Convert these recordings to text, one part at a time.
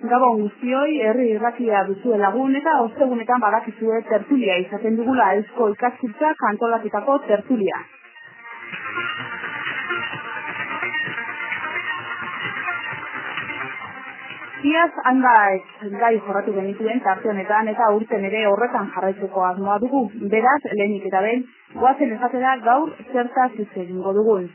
Gabon guztioi, herri irratia duzue lagun eta ostegunetan badakizue tertulia izaten dugula Eusko Ikaskuntzak antolatutako tertulia. Iaz hainbat gai jorratu genituen tarte honetan eta urten ere horretan jarraitzeko asmoa dugu. Beraz, lehenik eta behin, goazen esatera gaur zertaz hitz egingo dugun.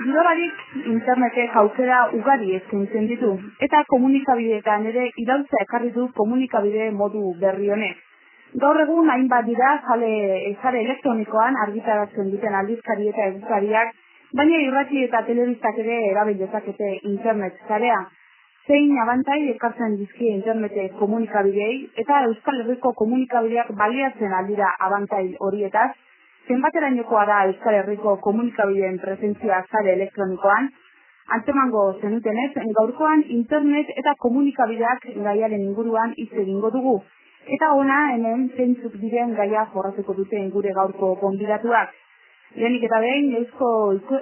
Girobarik internetek aukera ugari eskaintzen ditu, eta komunikabideetan ere iraultza ekarri du komunikabide modu berri honek. Gaur egun hainbat dira sare elektronikoan argitaratzen duten aldizkari eta egunkariak, baina irrati eta telebistak ere erabil dezakete internet sarea. Zein abantai ekartzen dizkie internetek komunikabideei eta Euskal Herriko komunikabideak baliatzen aldira abantai horietaz, zenbaterainokoa da Euskal Herriko komunikabideen presentzia sare elektronikoan, antzemango zenutenez, gaurkoan internet eta komunikabideak gaiaren inguruan hitz egingo dugu. Eta ona hemen zeintzuk diren gaia jorratuko duten gure gaurko gonbidatuak. Lehenik eta behin, Eusko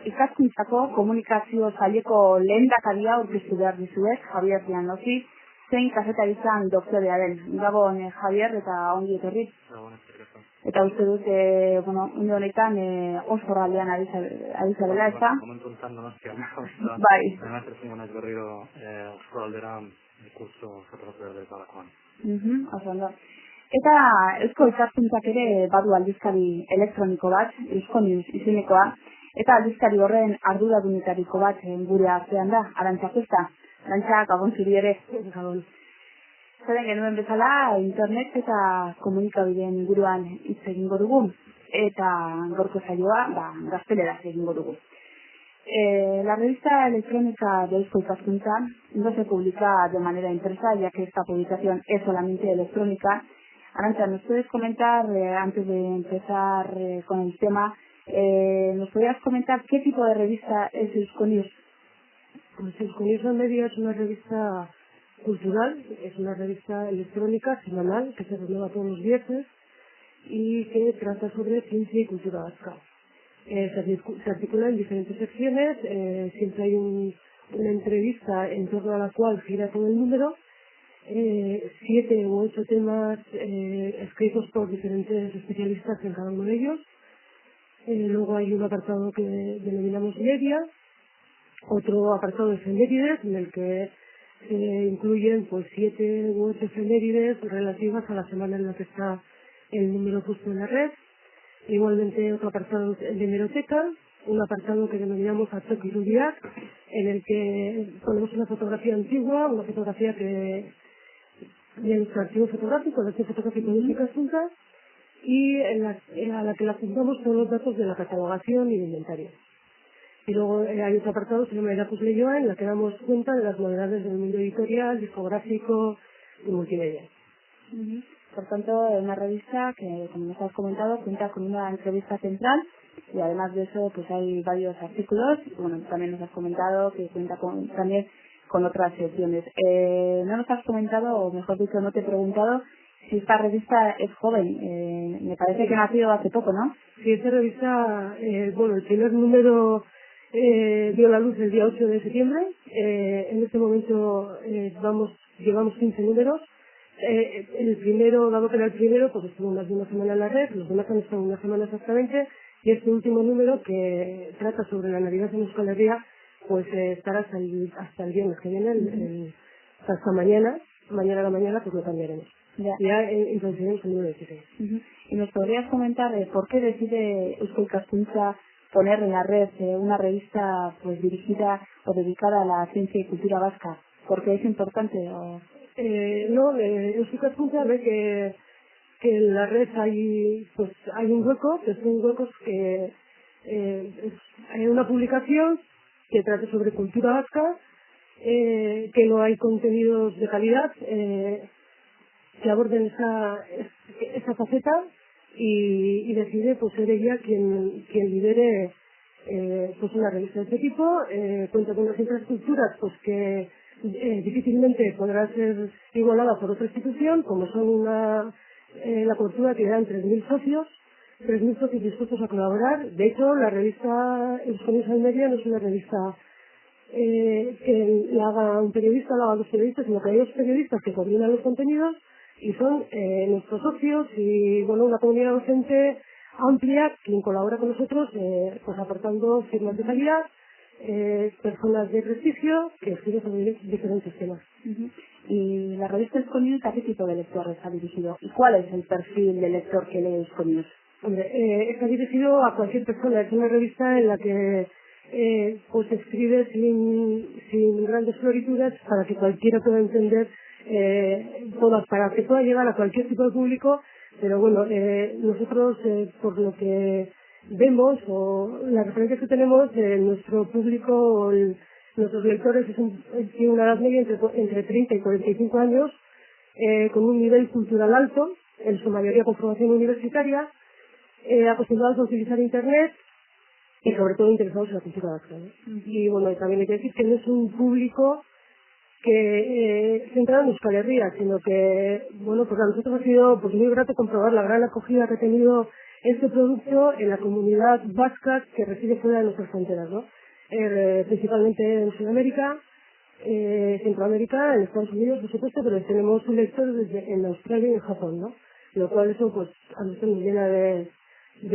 Ikaskuntzako komunikazio saileko lehendakaria aurkeztu behar dizuet, Javier Llanossi, zein kazetaritzan doktorea den. Gabon, Javier, eta ongi etorri. Eta uste dut, une honetan oso ralean ari zarela, ez da? Momentu enten donostia, bai. Además, ezingo naiz berriro oso aldera kurso fotografia dezalakoan. Oso. Eta Eusko Ikaskuntzak ere badu aldizkari elektroniko bat, Euskonius izenekoa, eta aldizkari horren arduradunetariko bat gure artean da, Arantxa Cuesta. Arantxa, gabon zuri ere. Gabon. Zeren genuen bezala, internet eta komunikabideen inguruan hitz egingo dugu, eta gaurko saioa, gazteleraz egingo dugu. La revista electrónica de Eusko Ikaskuntza no se publica de manera impresa, ya que esta publicación es solamente electrónica. Arantxa, ¿nos puedes comentar, antes de empezar con el tema, nos podrías comentar qué tipo de revista es Euskonius? Pues Euskonius al Medio es una revista cultural, es una revista electrónica semanal que se renueva todos los viernes y que trata sobre ciencia y cultura vasca. Se articula en diferentes secciones, siempre hay una entrevista en torno a la cual gira todo el número, 7 u 8 temas escritos por diferentes especialistas en cada uno de ellos. Luego hay un apartado que denominamos media, otro apartado de efemérides en el que se incluyen 7 u 8 efemérides relativas a la semana en la que está el número puesto en la red. Igualmente otro apartado de hemeroteca, un apartado que denominamos Atzok Irudiak, en el que ponemos una fotografía antigua, una fotografía de nuestro archivo fotográfico, el archivo fotográfico de Ikaskuntza, y a la que le apuntamos todos los datos de la catalogación y de inventario. Y luego hay otro apartado que se llama Erapus Leioa, en la que damos cuenta de las novedades del mundo editorial, discográfico y multimedia. Por tanto, es una revista que, como nos has comentado, cuenta con una entrevista central y además de eso, pues hay varios artículos. Bueno, también nos has comentado que cuenta también con otras secciones. No nos has comentado, o mejor dicho, no te he preguntado si esta revista es joven. Me parece que nació hace poco, ¿no? Sí, esta revista, el primer número dio la luz el día 8 de septiembre. En este momento llevamos 15 números. El primero, dado que era el primero, pues estuvo más de una semana en la red, los demás han estado una semana exactamente, y este último número que trata sobre la Navidad en Euskal Herria, pues estará hasta el viernes que viene, hasta mañana a la mañana, pues lo cambiaremos. Ya introduciremos el número 16. ¿Y nos podrías comentar por qué decide Eusko Ikaskuntza poner en la red una revista pues dirigida o dedicada a la ciencia y cultura vasca? ¿Por qué es importante? Eusko Ikaskuntza ve que en la red hay un hueco, que son huecos que hay una publicación que trata sobre cultura vasca, que no hay contenidos de calidad que aborden esa faceta y decide ser ella quien lidere una revista de este tipo. Cuenta con unas infraestructuras que difícilmente podrá ser igualada por otra institución, como son la cobertura que dan 3.000 socios, 3.000 socios dispuestos a colaborar. De hecho, la revista Euskonius Almería no es una revista que la haga un periodista, la hagan los periodistas, sino que hay dos periodistas que coordinan los contenidos y son nuestros socios y bueno, una comunidad docente amplia quien colabora con nosotros pues aportando firmas de calidad, personas de prestigio que escriben sobre diferentes temas. Y la revista Euskonius, ¿a qué tipo de lectores ha dirigido? ¿Y cuál es el perfil de lector que lee Euskonius? Hombre, está dirigido a cualquier persona. Es una revista en la que pues escribe sin grandes florituras para que cualquiera pueda entender, para que pueda llegar a cualquier tipo de público. Pero bueno, nosotros por lo que vemos o las referencias que tenemos, nuestro público, nuestros lectores tiene una edad media entre 30 y 45 años, con un nivel cultural alto, en su mayoría con formación universitaria, acostumbrados a utilizar Internet y sobre todo interesados en la cultura vasca, ¿no? Y bueno, también hay que decir que no es un público que centrado en Euskal Herria, sino que, bueno, pues a nosotros ha sido pues muy grato comprobar la gran acogida que ha tenido este producto en la comunidad vasca que reside fuera de nuestras fronteras, ¿no? Principalmente en Sudamérica, Centroamérica, en Estados Unidos, por supuesto, pero tenemos lectores en Australia y en Japón, ¿no? Lo cual eso pues a nosotros nos llena de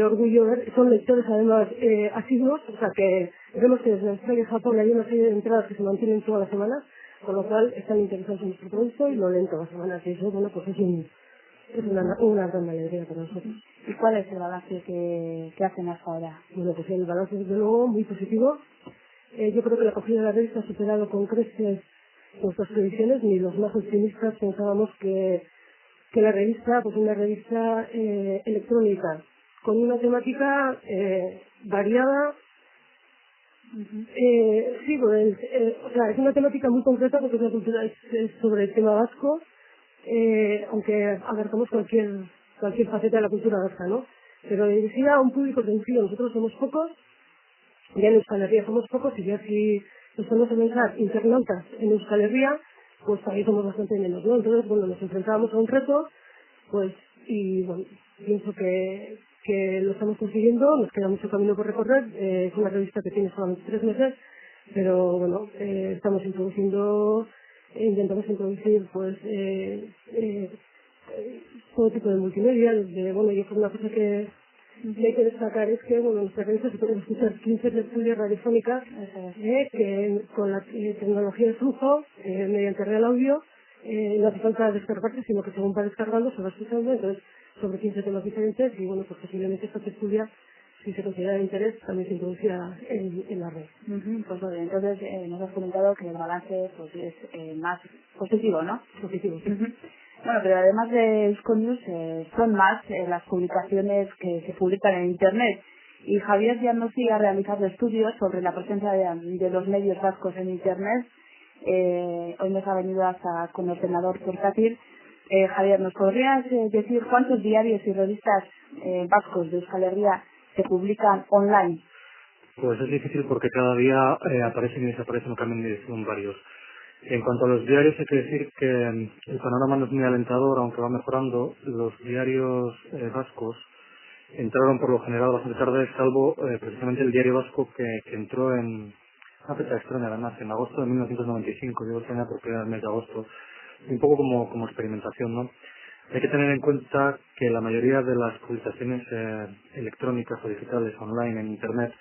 orgullo ver. Son lectores además asiduos, o sea que vemos que desde Australia y Japón hay una serie de entradas que se mantienen todas las semanas, con lo cual están interesados en nuestro producto y lo leen todas las semanas, y eso, bueno, pues es una gran alegría para nosotros. ¿Y cuál es el balance que hacen hasta ahora? Bueno, pues el balance desde luego muy positivo. Yo creo que la acogida de la revista ha superado con creces nuestras previsiones. Ni los más optimistas pensábamos que la revista, pues una revista electrónica con una temática variada. Sí, pues, o sea, es una temática muy concreta porque la cultura es sobre el tema vasco, aunque abarcamos cualquier faceta de la cultura vasca, ¿no? Pero dirigida a un público reducido. Nosotros somos pocos, ya en Euskal Herria somos pocos, y ya si nos ponemos a pensar internautas en Euskal Herria, pues ahí somos bastante menos, ¿no? Entonces, bueno, nos enfrentábamos a un reto, pues, y bueno, pienso que lo estamos consiguiendo. Nos queda mucho camino por recorrer. Es una revista que tiene solamente 3 meses, pero bueno, intentamos introducir pues todo tipo de multimedia. Bueno, y una cosa que hay que destacar es que, bueno, en nuestra revista se pueden escuchar 15 tertulias radiofónicas que con la tecnología de flujo, mediante Real Audio, no hace falta descargarse, sino que según va descargando se va escuchando, entonces sobre 15 temas diferentes, y bueno, pues posiblemente esta tertulia, si se considera de interés, también se introducirá en la red. Pues bueno, entonces nos has comentado que el balance pues es más positivo, ¿no? Positivo. Bueno, pero además de Euskonius, son más las publicaciones que se publican en Internet. Y Javier Giannossi ha realizado estudios sobre la presencia de los medios vascos en Internet. Hoy nos ha venido hasta con ordenador portátil. Javier, ¿nos podrías decir cuántos diarios y revistas vascos de Euskal Herria se publican online? Pues es difícil porque cada día aparecen y desaparecen o cambian de dirección varios. En cuanto a los diarios, hay que decir que el panorama no es muy alentador, aunque va mejorando. Los diarios vascos entraron por lo general bastante tarde, salvo precisamente el diario vasco que entró en una fecha extraña, además, en agosto de 1995. Yo tenía propiedad el mes de agosto, un poco como experimentación, ¿no? Hay que tener en cuenta que la mayoría de las publicaciones electrónicas o digitales online en Internet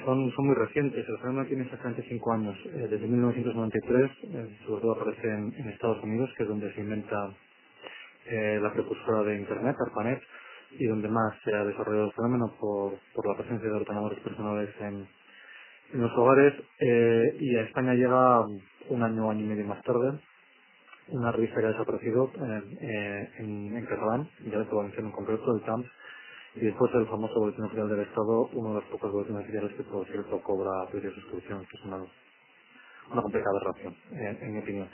son muy recientes. El fenómeno tiene exactamente 5 años. Desde 1993, sobre todo aparece en Estados Unidos, que es donde se inventa la precursora de Internet, ARPANET, y donde más se ha desarrollado el fenómeno por la presencia de ordenadores personales en los hogares. Y a España llega un año y medio más tarde una revista que ha desaparecido en catalán, ya de Valenciano en concreto, el TAMS, y después el famoso Boletín Oficial del Estado, uno de los pocos boletines oficiales que por cierto cobra precio de suscripción, que es una complicada aberración, en mi opinión.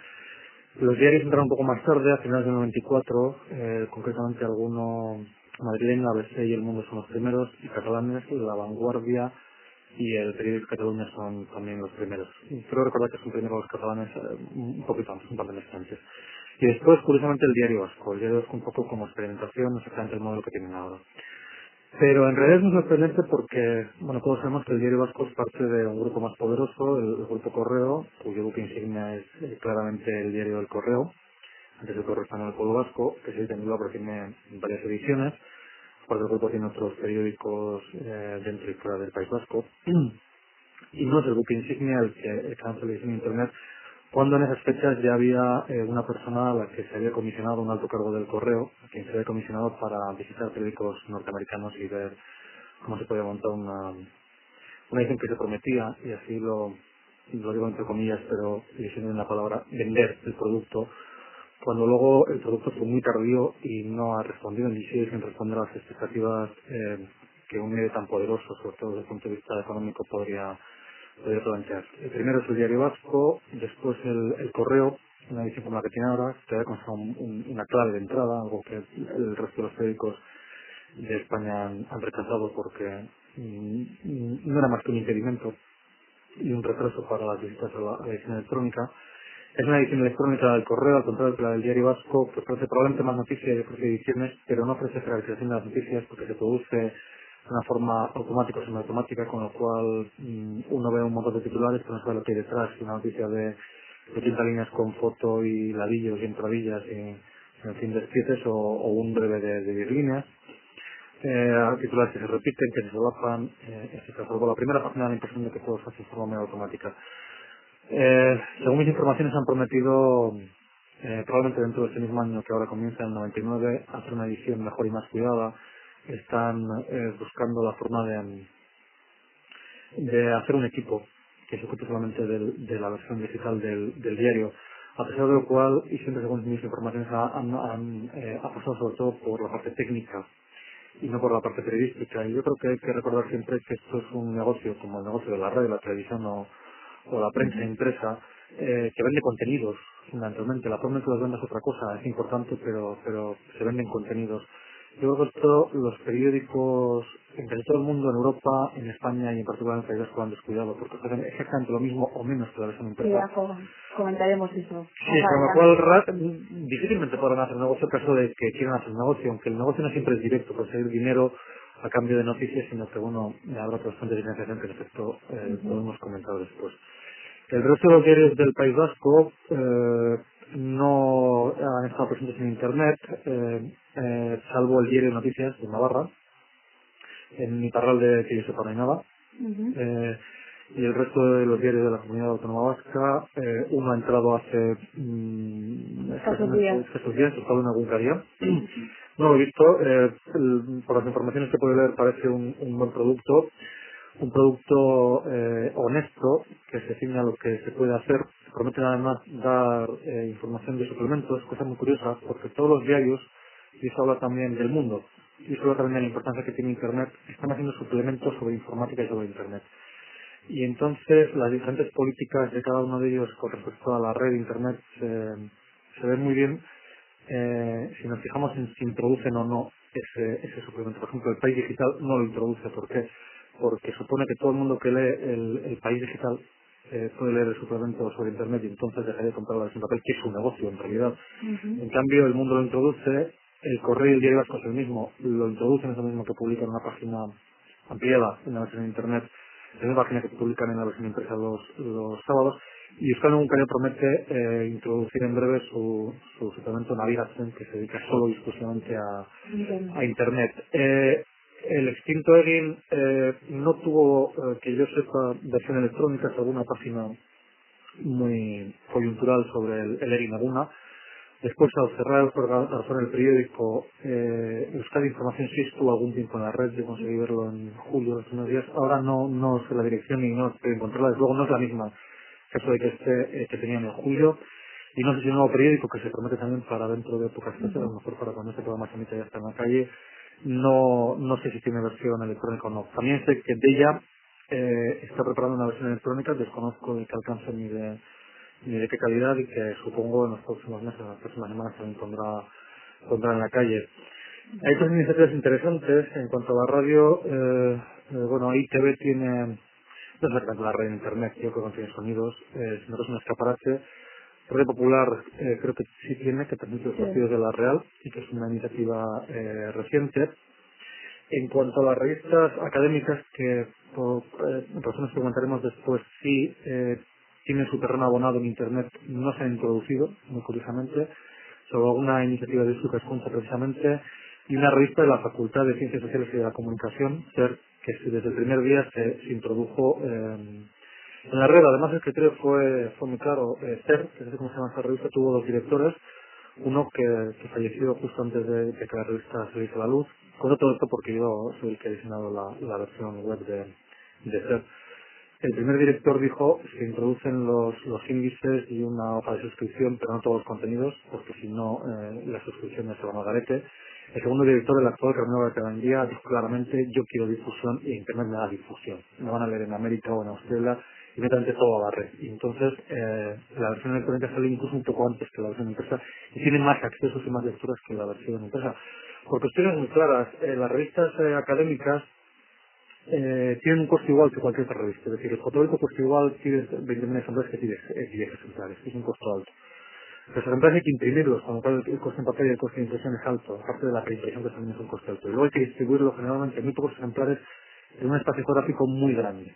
Los diarios entraron un poco más tarde, a finales del 94, concretamente alguno madrileño, ABC y El Mundo son los primeros, y catalanes, La Vanguardia y el periódico Cataluña son también los primeros. Creo recordar que son primero los catalanes, un poquito antes, un par de meses antes. Y después, curiosamente, el diario vasco un poco como experimentación, no exactamente el modelo que tienen ahora. Pero en realidad es muy sorprendente porque, bueno, todos sabemos que el Diario Vasco es parte de un grupo más poderoso, el Grupo Correo, cuyo buque insignia es claramente el Diario del Correo, antes del Correo Español del Pueblo Vasco, que se edita en Bilbao, pero tiene varias ediciones. Aparte el grupo tiene otros periódicos dentro y fuera del País Vasco. Y no es el buque insignia el que lanza televisión en Internet, cuando en esas fechas ya había una persona a la que se había comisionado un alto cargo del correo, a quien se había comisionado para visitar periódicos norteamericanos y ver cómo se podía montar una edición que se prometía, y así lo digo entre comillas, pero diciendo en la palabra, vender el producto, cuando luego el producto fue muy tardío y no ha respondido ni sigue sin responder a las expectativas que un medio tan poderoso, sobre todo desde el punto de vista económico, podría plantear. El primero es el Diario Vasco, después el Correo, una edición como la que tiene ahora, que había constado una clave de entrada, algo que el resto de los periódicos de España han rechazado porque no era más que un impedimento y un retraso para las visitas a la edición electrónica. Es una edición electrónica del Correo, al contrario que la del Diario Vasco, que ofrece probablemente más noticias y ofrece ediciones, pero no ofrece jerarquización de las noticias porque se produce de una forma automática o semiautomática, con lo cual uno ve un montón de titulares pero no sabe lo que hay detrás, una noticia de 80 líneas con foto y ladillos y entradillas y en fin despieces o un breve de 10 líneas. Titulares que se repiten, que se solapan, etc. Salvo la primera página da la impresión de que todo se hace de forma muy automática. Según mis informaciones han prometido, probablemente dentro de este mismo año que ahora comienza, el 99, hacer una edición mejor y más cuidada. Están buscando la forma de hacer un equipo que se ocupe solamente de la versión digital del diario, a pesar de lo cual, y siempre según mis informaciones, han apostado sobre todo por la parte técnica y no por la parte periodística. Y yo creo que hay que recordar siempre que esto es un negocio como el negocio de la radio, la televisión o la prensa impresa, que vende contenidos fundamentalmente. La forma en que los vende es otra cosa, es importante, pero se venden contenidos. Yo creo que esto los periódicos en casi todo el mundo, en Europa, en España y en particular en el País Vasco, han descuidado porque hacen exactamente lo mismo o menos que la versión Sí, impresa. comentaremos eso. Sí, con lo cual difícilmente podrán hacer negocio caso de que quieran hacer negocio, aunque el negocio no siempre es directo, conseguir dinero a cambio de noticias, sino que bueno, habrá otras fuentes de financiación que en efecto lo hemos comentado después. El resto de los diarios del País Vasco no han estado presentes en Internet, salvo el diario de noticias de Navarra, en Iparralde, que yo sepa no hay nada. Y el resto de los diarios de la Comunidad Autónoma Vasca, uno ha entrado hace estos días, he estado en algún día. No lo he visto, por las informaciones que puedo leer parece un buen producto, un producto honesto, que se ciña a lo que se puede hacer. Prometen además dar información de suplementos, cosa muy curiosa, porque todos los diarios, y eso habla también del mundo, y eso habla también de la importancia que tiene Internet, están haciendo suplementos sobre informática y sobre Internet. Y entonces las diferentes políticas de cada uno de ellos con respecto a la red de Internet se ven muy bien si nos fijamos en si introducen o no ese suplemento. Por ejemplo, el País Digital no lo introduce. ¿Por qué? Porque supone que todo el mundo que lee el País Digital puede leer el suplemento sobre Internet y entonces dejaría de comprar la versión papel, que es un negocio en realidad. En cambio, el mundo lo introduce, el Correo y el Diario Vasco es el mismo, lo introducen, es lo mismo que publican en una página ampliada en la versión de Internet, es una página que publican en la versión impresa los sábados, y Euskal Egunkaria promete introducir en breve su suplemento Navigación, que se dedica solo y exclusivamente a Internet. El extinto Egin no tuvo, que yo sepa, versión electrónica, es alguna página muy coyuntural sobre el Egin Aguna. Después, al cerrar el periódico, Euskadi Información sí estuvo algún tiempo en la red, yo conseguí verlo en julio, hace unos días. Ahora no sé la dirección y no estoy encontrarla, desde luego no es la misma caso de que tenían en julio. Y no sé si un nuevo periódico que se promete también para dentro de épocas fechas, a lo mejor para cuando este programa se emita ya está en la calle. No sé si tiene versión electrónica o no. También sé que de ella está preparando una versión electrónica, desconozco de qué alcance ni de qué calidad, y que supongo en los próximos meses, en las próximas semanas también pondrá en la calle. Hay otras iniciativas interesantes en cuanto a la radio. Bueno, ITV tiene, no es exactamente la red de internet, yo creo que no tiene sonidos, sino que es un escaparate. Radio Popular creo que sí tiene, que transmite los partidos de la Real, y que es una iniciativa reciente. En cuanto a las revistas académicas, que por razones que comentaremos después, sí tienen su terreno abonado en Internet, no se han introducido, muy curiosamente, sobre una iniciativa de Sucas Junta precisamente, y una revista de la Facultad de Ciencias Sociales y de la Comunicación, CER, que desde el primer día se introdujo en la red. Además, el criterio fue muy claro. CER, que es como se llama esta revista, tuvo dos directores, uno que falleció justo antes de que la revista se diese a la luz. Cuento todo esto porque yo soy el que ha diseñado la versión web de CER. El primer director dijo: se introducen los índices y una hoja de suscripción, pero no todos los contenidos, porque si no las suscripciones se van al garete. El segundo director, el actual Carmelo García, dijo claramente: yo quiero difusión y Internet me da difusión. Me van a leer en América o en Australia y métanse todo a la red. Y entonces la versión electrónica sale incluso un poco antes que la versión impresa y tiene más accesos y más lecturas que la versión impresa. Por cuestiones muy claras, las revistas académicas tienen un coste igual que cualquier otra revista. Es decir, el fotógrafo cuesta igual, tienes 20.000 ejemplares que tienes 10 ejemplares. Es un costo alto. Los ejemplares hay que imprimirlos, con lo cual el coste en papel y el coste de impresión es alto, aparte de la preimpresión, que también es un coste alto. Y luego hay que distribuirlo generalmente en muy pocos ejemplares en un espacio geográfico muy grande.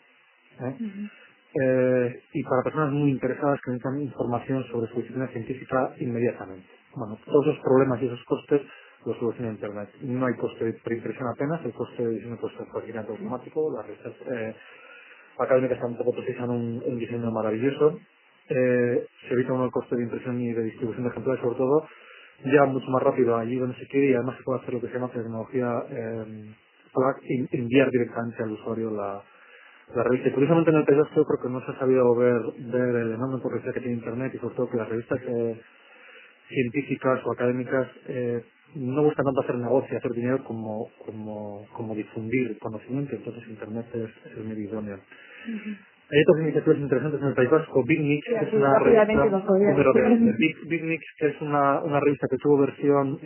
¿eh? Y para personas muy interesadas que necesitan información sobre su disciplina científica inmediatamente. Bueno, todos esos problemas y esos costes los soluciona Internet. No hay coste de preimpresión apenas, el coste de diseño pues, es prácticamente automático, las revistas académicas tampoco precisan un diseño maravilloso. Se evita uno el coste de impresión y de distribución de ejemplares, sobre todo, llega mucho más rápido allí donde se quiere, y además se puede hacer lo que se llama tecnología para enviar directamente al usuario la revista. Y curiosamente en el país vasco creo que no se ha sabido ver el enorme potencial que tiene Internet, y sobre todo que las revistas científicas o académicas no buscan tanto hacer negocio, hacer dinero como difundir conocimiento. Entonces Internet es el medio idóneo. Hay otras iniciativas interesantes en el País Vasco. Big Mix, que es una revista Big Mix, que es una revista que tuvo versión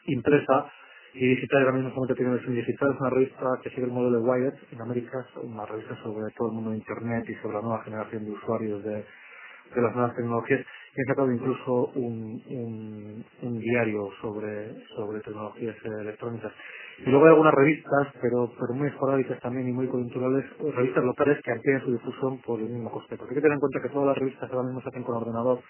impresa y digital, ahora mismo solamente tiene versión digital. Es una revista que sigue el modelo de Wired en América, una revista sobre todo el mundo de Internet y sobre la nueva generación de usuarios de las nuevas tecnologías, y han sacado incluso un diario sobre tecnologías electrónicas. Y luego hay algunas revistas, pero muy esporádicas también y muy coyunturales, revistas locales que amplían su difusión por el mismo coste. Porque hay que tener en cuenta que todas las revistas ahora mismo se hacen con ordenador,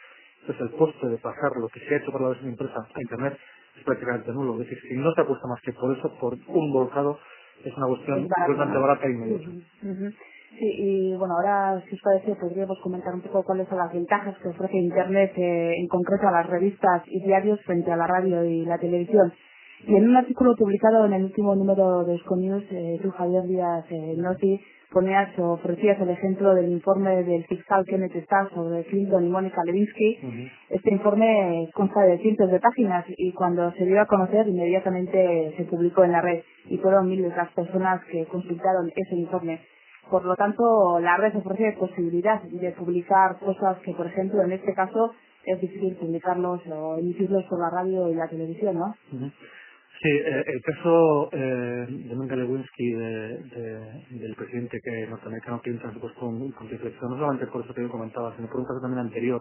entonces el coste de pasar lo que se ha hecho para la versión impresa a Internet es prácticamente nulo. Es decir, si no se apuesta más que por eso, por un volcado, es una cuestión bastante barata y inmediata. Sí, y bueno, ahora, si os parece, podríamos comentar un poco cuáles son las ventajas que ofrece Internet, en concreto a las revistas y diarios frente a la radio y la televisión. Y en un artículo publicado en el último número de Esconius, tú, Javier Díaz Noti, ofrecías el ejemplo del informe del fiscal Kenneth Starr sobre Clinton y Mónica Lewinsky. Este informe consta de cientos de páginas y cuando se dio a conocer inmediatamente se publicó en la red y fueron miles las personas que consultaron ese informe. Por lo tanto, la red ofrece posibilidad de publicar cosas que, por ejemplo, en este caso es difícil publicarlos o emitirlos por la radio y la televisión, ¿no? Sí, el caso de Mónica Lewinsky, del presidente norteamericano Clinton, ha supuesto un punto de inflexión, no solamente por eso que yo comentaba, sino por un caso también anterior,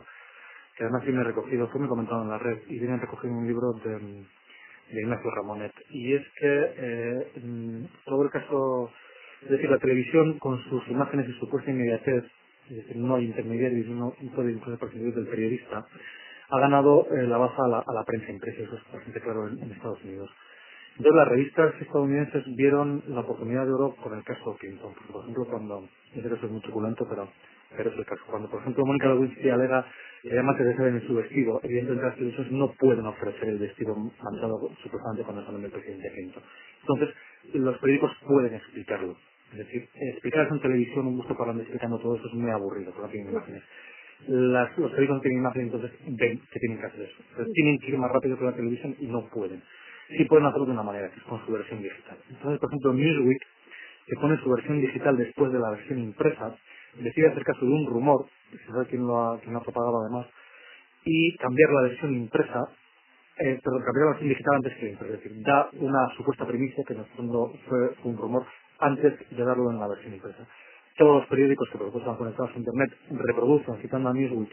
que además viene recogido, fue muy comentado en la red, y viene recogido en un libro de Ignacio Ramonet. Y es que todo el caso, es decir, la televisión con sus imágenes y su puesta inmediatez, es decir, no hay intermediarios, uno puede incluso prescindir del periodista, ha ganado la baza a la prensa impresa, eso es bastante claro en Estados Unidos. Entonces las revistas estadounidenses vieron la oportunidad de oro con el caso Clinton, porque por ejemplo cuando, ese caso es muy truculento, pero es el caso, cuando por ejemplo Mónica Lewinsky alega que llama que se saben en su vestido, evidentemente las televisiones no pueden ofrecer el vestido mandado supuestamente cuando salen del presidente Clinton. Entonces los periódicos pueden explicarlo, es decir, explicar en televisión un gusto parlante explicando todo eso es muy aburrido, porque no tienen imágenes. Los periódicos no tienen imagen, entonces ven que tienen que hacer eso. Entonces tienen que ir más rápido que la televisión y no pueden. Sí pueden hacerlo de una manera, que es con su versión digital. Entonces, por ejemplo, Newsweek, que pone su versión digital después de la versión impresa, decide hacer caso de un rumor, que se sabe quién lo ha propagado además, y cambiar la versión impresa, cambiar la versión digital antes que la impresa. Es decir, da una supuesta primicia que en el fondo fue un rumor antes de darlo en la versión impresa. Todos los periódicos que por supuesto están conectados a Internet reproducen, citando a Newsweek,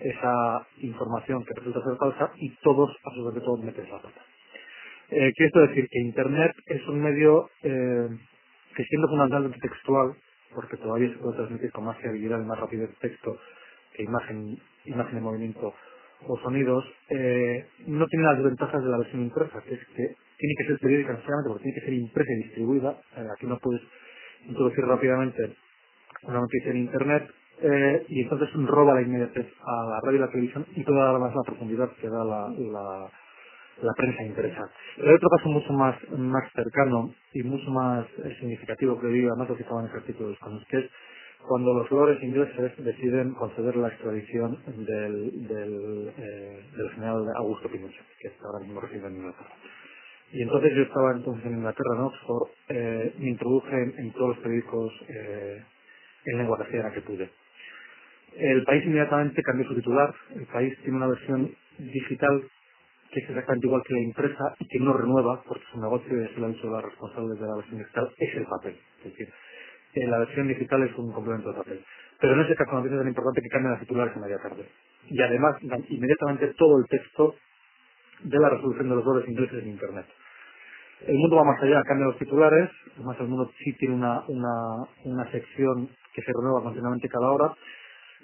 esa información que resulta ser falsa y todos, absolutamente todos, meten la pata. Quiero esto decir que Internet es un medio que siendo fundamentalmente textual, porque todavía se puede transmitir con más fiabilidad y más rapidez texto que imagen en movimiento o sonidos, no tiene las ventajas de la versión impresa, que es que tiene que ser periódica necesariamente porque tiene que ser impresa y distribuida. Aquí no puedes introducir rápidamente una noticia en Internet, y entonces roba la inmediatez a la radio y la televisión y toda más la profundidad que da la prensa impresa. Pero hay otro caso mucho más cercano y mucho más significativo, que digo, además lo que estaba en el artículo de los que es cuando los lores ingleses deciden conceder la extradición del general Augusto Pinochet, que está ahora mismo reside en Inglaterra. Y entonces yo estaba entonces en Inglaterra, en Oxford, me introduje en todos los periódicos en lengua castellana que pude. El País inmediatamente cambió su titular. El País tiene una versión digital que es exactamente igual que la impresa y que no renueva, porque su negocio, y eso lo han dicho las responsables de la versión digital, es el papel. Es decir, la versión digital es un complemento de papel. Pero en ese caso no es tan importante que cambien las titulares a media tarde. Y además dan inmediatamente todo el texto de la resolución de los lores ingleses en Internet. El mundo va más allá, cambia los titulares, además el mundo sí tiene una sección que se renueva continuamente cada hora,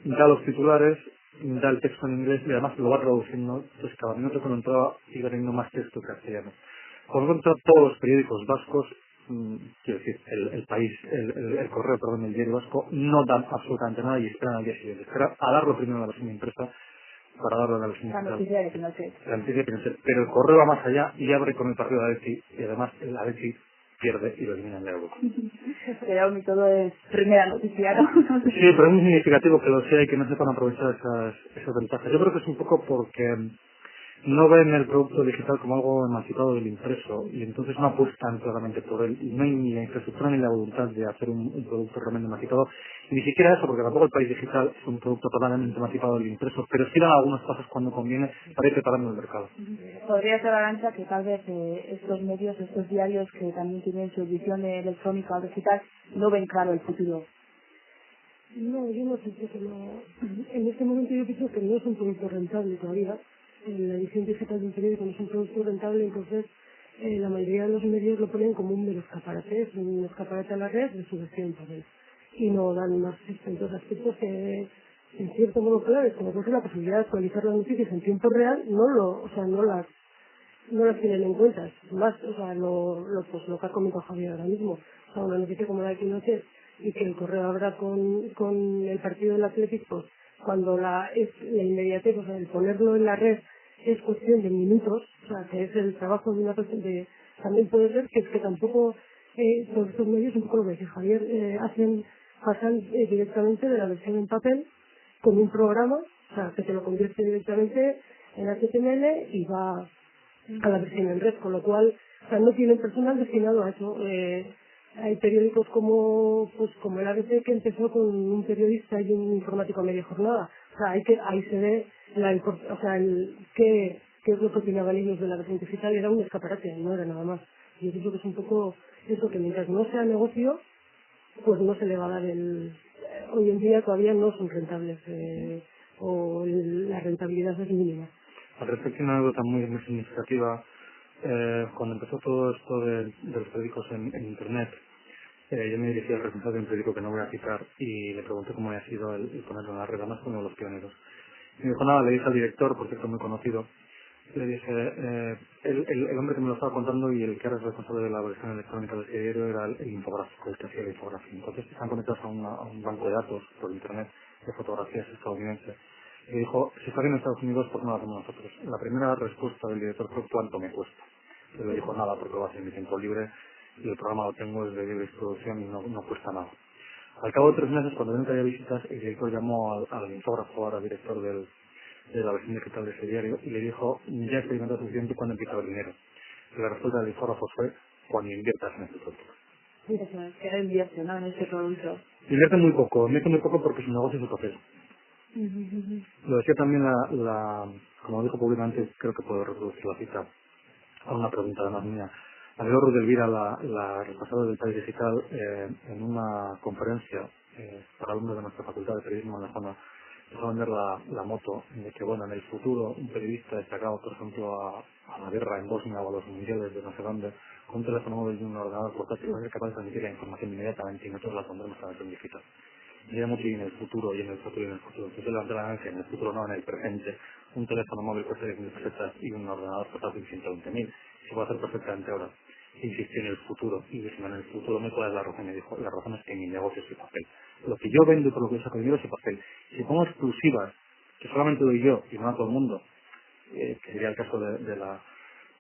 da los titulares, da el texto en inglés y además lo va traduciendo, entonces cada minuto que uno entraba iba teniendo más texto castellano. Cuando uno entra todos los periódicos vascos, quiero decir, el país, el correo, perdón, el diario vasco, no dan absolutamente nada y esperan al día siguiente. Esperan a darlo primero a la versión impresa para darlo a la versión La digital. noticia de Pinochet. La noticia de Pinochet. Pero el correo va más allá y abre con el partido de Atleti y además el Atleti pierde y lo eliminan de algo. Pero aún y todo es primera noticia, ¿no? Sí, pero es muy significativo que lo sea y que no sepan aprovechar esas ventajas. Yo creo que es un poco porque no ven el producto digital como algo emancipado del impreso y entonces no apuestan claramente por él y no hay ni la infraestructura ni la voluntad de hacer un producto realmente emancipado, ni siquiera eso, porque tampoco el país digital es un producto totalmente emancipado del impreso, pero sí dan algunos pasos cuando conviene para ir preparando el mercado. Podría ser, Arantxa, que tal vez estos medios, estos diarios que también tienen su edición electrónica o digital, no ven claro el futuro. No, yo no pienso que no. En este momento yo pienso que no es un producto rentable todavía. La edición digital de un periódico no es un producto rentable, entonces la mayoría de los medios lo ponen como un mero escaparate, es un escaparate a la red de su versión también. Y no dan más distintos aspectos que, en cierto modo, claves, como por ejemplo la posibilidad de actualizar las noticias en tiempo real, no las tienen en cuenta. Es más, o sea, pues lo que ha comentado Javier ahora mismo, o sea, una noticia como la de Pinochet y que el correo habrá con el partido del Athletic, pues cuando la inmediatez, o sea, el ponerlo en la red es cuestión de minutos, o sea, que es el trabajo de una persona, también puede ser que es que tampoco todos estos medios, un poco lo que dice Javier, pasan directamente de la versión en papel con un programa, o sea, que te lo convierte directamente en HTML y va a la versión en red, con lo cual, o sea, no tienen personal destinado a eso. Hay periódicos como el ABC, que empezó con un periodista y un informático a media jornada. O sea, ahí se ve qué es lo que opinaban ellos de la versión digital. Era un escaparate, no era nada más. Yo creo que es un poco eso, que mientras no sea negocio, pues no se le va a dar hoy en día todavía no son rentables, la rentabilidad es mínima. Al respecto, una anécdota muy significativa, cuando empezó todo esto de los periódicos en Internet, yo me dirigí al responsable de un periódico que no voy a citar y le pregunté cómo había sido el ponerlo en la red, además como uno de los pioneros. Y me dijo nada, le dije al director, por cierto muy conocido, le dije, el hombre que me lo estaba contando y el que era el responsable de la versión electrónica del diario era el infográfico, el que hacía la infografía. Entonces están conectados a un banco de datos por Internet de fotografías estadounidenses. Y dijo, si está bien en Estados Unidos, ¿por qué no lo hacemos nosotros? La primera respuesta del director fue, ¿cuánto me cuesta? Y le dijo, nada, porque va a ser mi tiempo libre y el programa lo tengo desde libre distribución y no cuesta nada. Al cabo de 3 meses, cuando vieron que había visitas, el director llamó al infógrafo, ahora director de la versión digital de ese diario, y le dijo, ya experimentado suficiente, ¿cuándo empieza a haber dinero? Y la respuesta del infógrafo fue, cuando inviertas en este producto. Mira, que era invierte, ¿no?, en este producto. Invierte muy poco porque su negocio es su papel. Lo decía también como dijo públicamente, creo que puedo reproducir la cita a una pregunta además mía. María Ruz de Elvira, la responsable del País Digital, en una conferencia para alumnos de nuestra Facultad de Periodismo en la zona, empezó a vender la moto de que, bueno, en el futuro un periodista destacado, por ejemplo, a la guerra en Bosnia o a los mundiales de no sé dónde, con un teléfono móvil y un ordenador portátil va a ser capaz de transmitir la información inmediatamente y nosotros la pondremos a la digital. Y era mucho y en el futuro, y en el futuro, y en el futuro. Entonces la ganancia en el futuro, no en el presente. Un teléfono móvil cuesta 10.000 pesetas y un ordenador portátil 120.000. Se puede hacer perfectamente ahora. Insistió en el futuro, y dije, en el futuro me cuál es la razón. Y me dijo, la razón es que mi negocio es el papel. Lo que yo vendo y por lo que yo saco dinero es el papel. Si pongo exclusivas, que solamente doy yo y no a todo el mundo, que sería el caso de la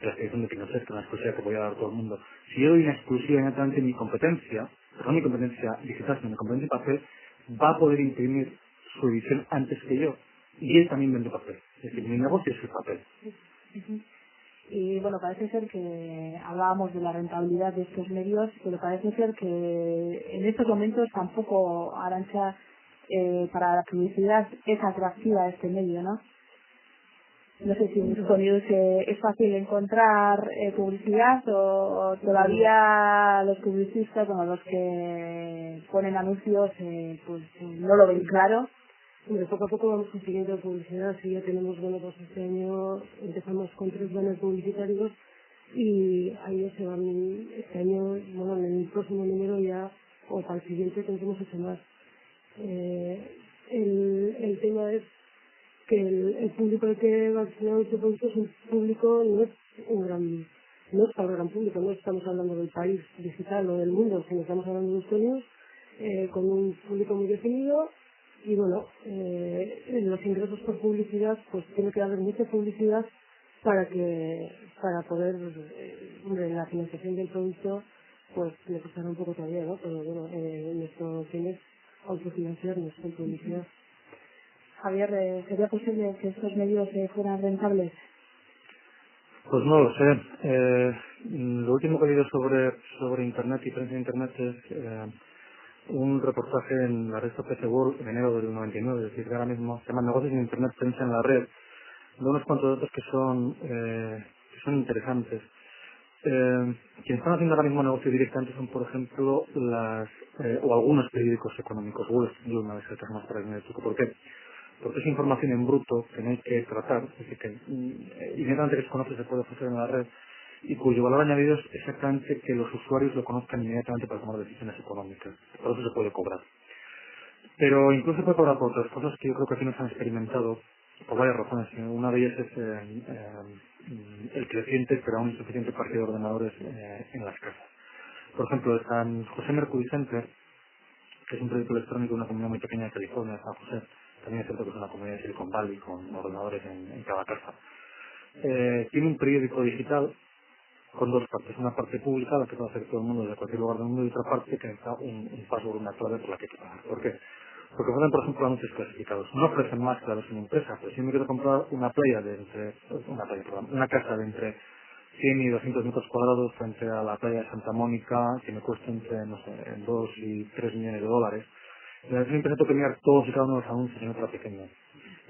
expedición de Pinochet, que es una exclusiva que voy a dar a todo el mundo. Si yo doy una exclusiva inmediatamente, mi competencia, pero no mi competencia digital, sino mi competencia papel, va a poder imprimir su edición antes que yo. Y él también vende papel. Es decir, mi negocio es el papel. Ujú. Y bueno, parece ser que hablábamos de la rentabilidad de estos medios, pero parece ser que en estos momentos tampoco, Arantxa, para la publicidad es atractiva este medio, ¿no? No sé si en Sonidos es fácil encontrar publicidad o todavía los publicistas, bueno, los que ponen anuncios, pues no lo ven claro. Hombre, poco a poco vamos consiguiendo publicidad. Si ya tenemos, bueno, pues este año empezamos con 3 banners publicitarios y ahí se van, este año, bueno, en el próximo número ya, o para el siguiente tendremos 8 más. El tema es que el público al que va destinado este producto es un público, no es para el gran público, no estamos hablando del país digital o del mundo, sino estamos hablando de Euskadi, con un público muy definido. Y bueno, en los ingresos por publicidad, pues tiene que haber mucha publicidad para poder, hombre, la financiación del producto, pues le costará un poco todavía, ¿no? Pero bueno, nuestro fin es autofinanciarnos con publicidad. Javier, ¿sería posible que estos medios fueran rentables? Pues no lo sé. Lo último que he leído sobre Internet y prensa de Internet es un reportaje en la revista PC World en enero del 99, es decir, que ahora mismo se llama Negocios en Internet, prensa en la red, de unos cuantos datos que son interesantes. Quienes están haciendo ahora mismo negocio directamente son, por ejemplo, o algunos periódicos económicos, Wall Street Journal, es el caso más tradicional. ¿Por qué? Porque es información en bruto que no hay que tratar, es decir, que inmediatamente que se conoce se puede ofrecer en la red y cuyo valor añadido es exactamente que los usuarios lo conozcan inmediatamente para tomar decisiones económicas. Por eso se puede cobrar. Pero incluso se puede cobrar por otras cosas que yo creo que aquí no se han experimentado por varias razones. Una de ellas es el creciente pero aún insuficiente parque de ordenadores en las casas. Por ejemplo, el San José Mercury Center, que es un proyecto electrónico de una comunidad muy pequeña de California, San José, también es cierto que es una comunidad de Silicon Valley con ordenadores en cada casa. Tiene un periódico digital con dos partes. Una parte pública, la que puede hacer todo el mundo desde cualquier lugar del mundo, y otra parte que necesita un password, una clave por la que hay que pagar. ¿Por qué? Porque ofrecen, por ejemplo, anuncios clasificados. No ofrecen más claves en empresa, pero si me quiero comprar una casa de entre 100 y 200 metros cuadrados frente a la playa de Santa Mónica, que me cuesta entre, no sé, 2 y 3 millones de dólares. En la versión impresa tengo que mirar todos y cada uno de los anuncios en otra pequeña.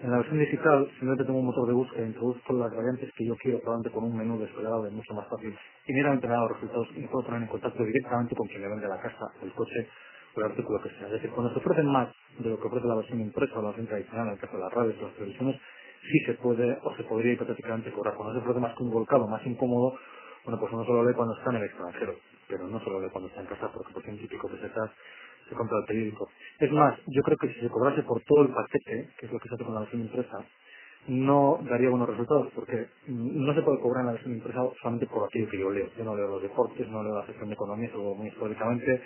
En la versión digital, simplemente tengo un motor de búsqueda, introduzco las variantes que yo quiero, probablemente con un menú desplegable mucho más fácil, y inmediatamente me da los resultados y me puedo poner en contacto directamente con quien me vende la casa, el coche o el artículo que sea. Es decir, cuando se ofrecen más de lo que ofrece la versión impresa o la versión tradicional, en el caso de las radios o las televisiones, sí se puede o se podría hipotéticamente cobrar. Cuando se ofrece más que un volcado, más incómodo, bueno, pues uno solo lee cuando está en el extranjero, pero no solo lee cuando está en casa, porque por 100 y pico pesetas se compra el periódico. Es más, yo creo que si se cobrase por todo el paquete, que es lo que se hace con la versión impresa, no daría buenos resultados, porque no se puede cobrar en la versión impresa solamente por aquello que yo leo. Yo no leo los deportes, no leo la sección de economía, solo muy históricamente,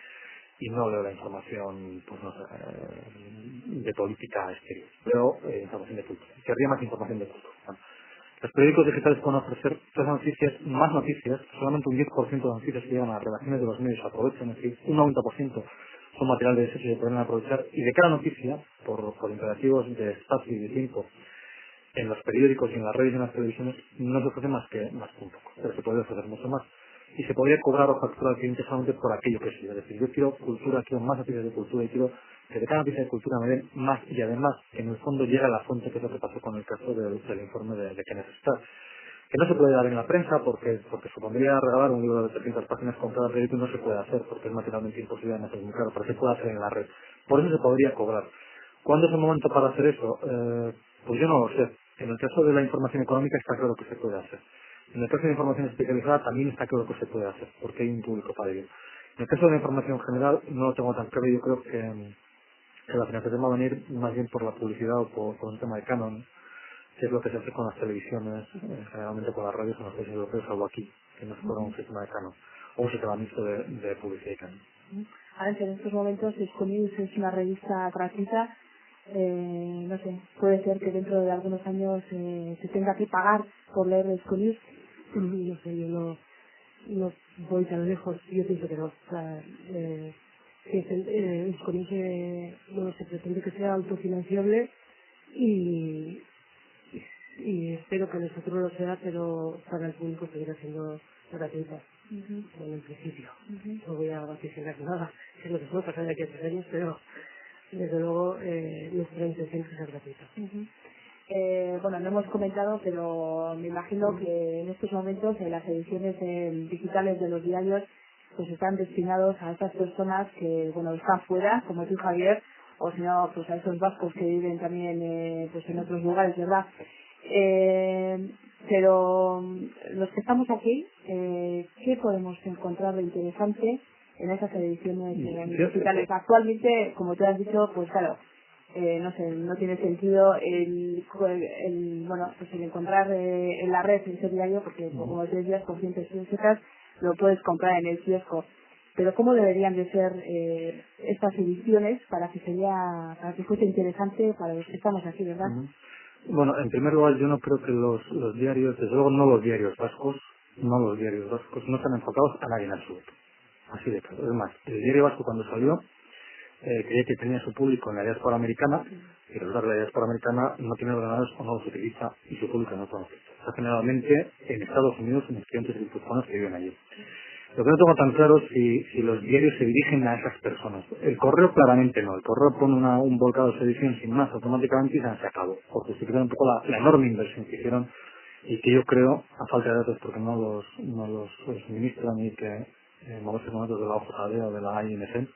y no leo la información, pues no sé, de política exterior. Leo información de cultura. Querría más información de cultura. Bueno, los periódicos digitales pueden ofrecer todas las noticias, más noticias, solamente un 10% de noticias que llegan a las redacciones de los medios aprovechan, es decir, un 90% son material de desecho y se pueden aprovechar, y de cada noticia, por imperativos de espacio y de tiempo, en los periódicos y en las redes y en las televisiones no se ofrece más que un poco, pero se puede ofrecer mucho más. Y se podría cobrar o facturar al cliente solamente por aquello que sí. Es decir, yo quiero cultura, quiero más noticias de cultura y quiero que de cada noticia de cultura me den más, y además que en el fondo llega a la fuente, que es lo que pasó con el caso del informe de Kenneth Starr, que no se puede dar en la prensa porque supondría regalar un libro de 300 páginas con cada periódico, y no se puede hacer porque es materialmente imposible, además es muy caro, pero se puede hacer en la red. Por eso se podría cobrar. ¿Cuándo es el momento para hacer eso? Pues yo no lo sé. En el caso de la información económica está claro que se puede hacer. En el caso de la información especializada también está claro que se puede hacer, porque hay un público para ello. En el caso de la información general no lo tengo tan claro. Yo creo que la financiación va a venir más bien por la publicidad o por un tema de canon, que es lo que se hace con las televisiones, generalmente con las radios en los países europeos, salvo aquí, que no es por un sistema de canon, o un sistema mixto de publicidad y canon. Ahora, en estos momentos, Disconews es una revista gratuita. No sé, puede ser que dentro de algunos años se tenga que pagar por leer Disconews. No sé, yo no voy tan lejos, yo pienso que no. O sea, bueno, se pretende que sea autofinanciable y, y espero que en el futuro lo sea, pero para el público seguirá siendo gratuita. Bueno, en principio. No voy a vaticinar nada, que es lo que puede pasar de aquí a 3 años, pero desde luego nuestra intención es que sea gratuita. Bueno, no hemos comentado, pero me imagino que en estos momentos las ediciones digitales de los diarios pues están destinados a estas personas que, bueno, están fuera, como tú, Javier, o si no, pues a esos vascos que viven también pues en otros lugares, ¿verdad? Pero los que estamos aquí, ¿qué podemos encontrar de interesante en esas ediciones digitales? Actualmente, como te has dicho, pues claro, no sé, no tiene sentido bueno, pues el encontrar en la red ese diario, porque como te decías, por 100 pesetas lo puedes comprar en el kiosco. Pero ¿cómo deberían de ser estas ediciones para que fuese interesante para los que estamos aquí, verdad? Bueno, en primer lugar, yo no creo que los diarios, desde luego no los diarios vascos, no están enfocados a nadie en absoluto. Así de claro. Es más, el diario vasco cuando salió, creía que tenía su público en la diáspora americana, y resulta que la diáspora americana no tiene ordenadores o no los utiliza, y su público no conoce. Está generalmente en Estados Unidos, en estudiantes guipuzcoanos que viven allí. Lo que no tengo tan claro es si los diarios se dirigen a esas personas. El correo claramente no. El correo pone un volcado de su edición sin más automáticamente y se han sacado. Por justificar un poco la enorme inversión que hicieron y que yo creo, a falta de datos porque no los suministran y que moverse con datos de la OJD o de la INC,